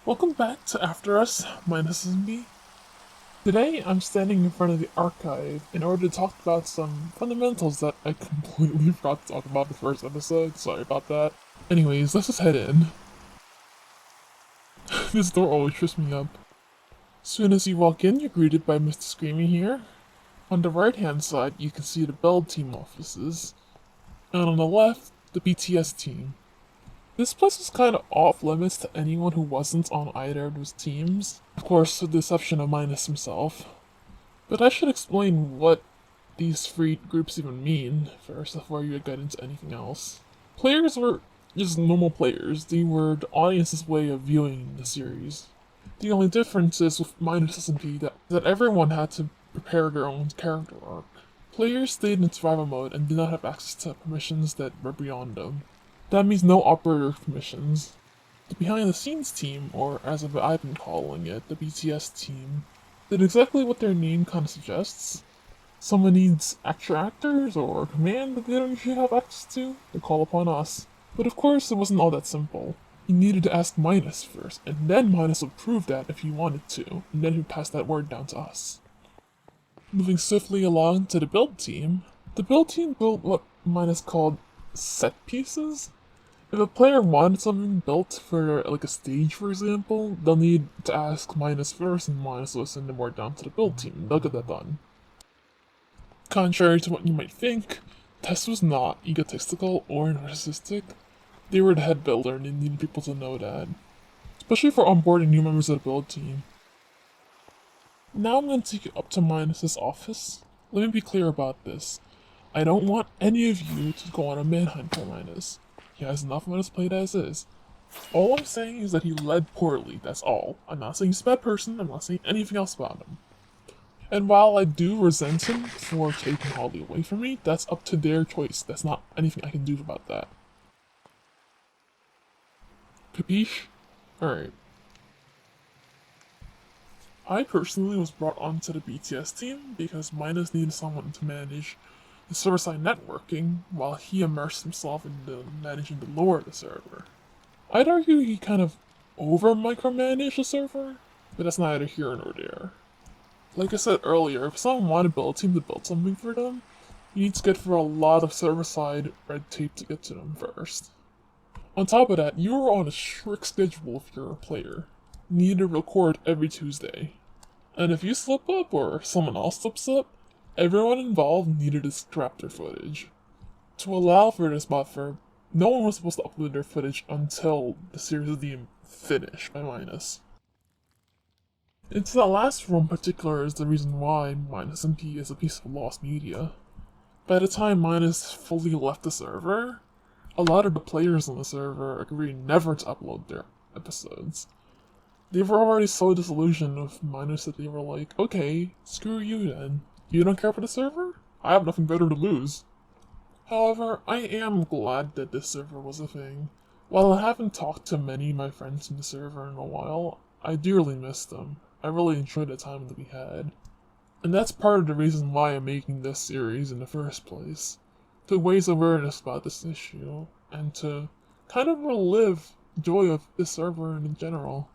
Welcome back to After Us, Minus SMP. Today, I'm standing in front of the archive in order to talk about some fundamentals that I completely forgot to talk about the first episode. Sorry about that. Anyways, let's just head in. This door always trips me up. Soon as you walk in, you're greeted by Mr. Screamy here. On the right-hand side, you can see the Build team offices, and on the left, the BTS team. This place was kind of off limits to anyone who wasn't on either of those teams. Of course, with the exception of Minus himself. But I should explain what these three groups even mean first before you get into anything else. Players were just normal players. They were the audience's way of viewing the series. The only difference is with Minus SMP that everyone had to prepare their own character arc. Players stayed in survival mode and did not have access to permissions that were beyond them. That means no operator permissions. The behind-the-scenes team, or as I've been calling it, the BTS team, did exactly what their name kind of suggests. Someone needs extra actors or command that they don't usually have access to, they call upon us. But of course, it wasn't all that simple. You needed to ask Minus first, and then Minus would prove that if he wanted to, and then he'd pass that word down to us. Moving swiftly along to the build team, the build team built what Minus called set pieces. If a player wanted something built for like a stage, for example, they'll need to ask Minus first, and Minus will send the word down to the build team, and they'll get that done. Contrary to what you might think, Tess was not egotistical or narcissistic. They were the head builder and they needed people to know that, especially for onboarding new members of the build team. Now I'm going to take you up to Minus's office. Let me be clear about this. I don't want any of you to go on a manhunt for Minus. He has enough on his plate as is. All I'm saying is that he led poorly, that's all. I'm not saying he's a bad person, I'm not saying anything else about him. And while I do resent him for taking Holly away from me, that's up to their choice. That's not anything I can do about that. Capiche? Alright. I personally was brought onto the BTS team because Minus needed someone to manage the server-side networking, while he immersed himself into managing the lore of the server. I'd argue he kind of over-micromanaged the server, but that's neither here nor there. Like I said earlier, if someone wanted to build a team to build something for them, you need to get through a lot of server-side red tape to get to them first. On top of that, you were on a strict schedule if you're a player. You need to record every Tuesday. And if you slip up or someone else slips up, everyone involved needed to scrap their footage. To allow for this buffer, no one was supposed to upload their footage until the series was deemed finished by Minus. It's that last rule in particular is the reason why Minus SMP is a piece of lost media. By the time Minus fully left the server, a lot of the players on the server agreed never to upload their episodes. They were already so disillusioned with Minus that they were like, okay, screw you then. You don't care for the server? I have nothing better to lose. However, I am glad that this server was a thing. While I haven't talked to many of my friends in the server in a while, I dearly miss them. I really enjoyed the time that we had. And that's part of the reason why I'm making this series in the first place. To raise awareness about this issue, and to kind of relive the joy of this server in general.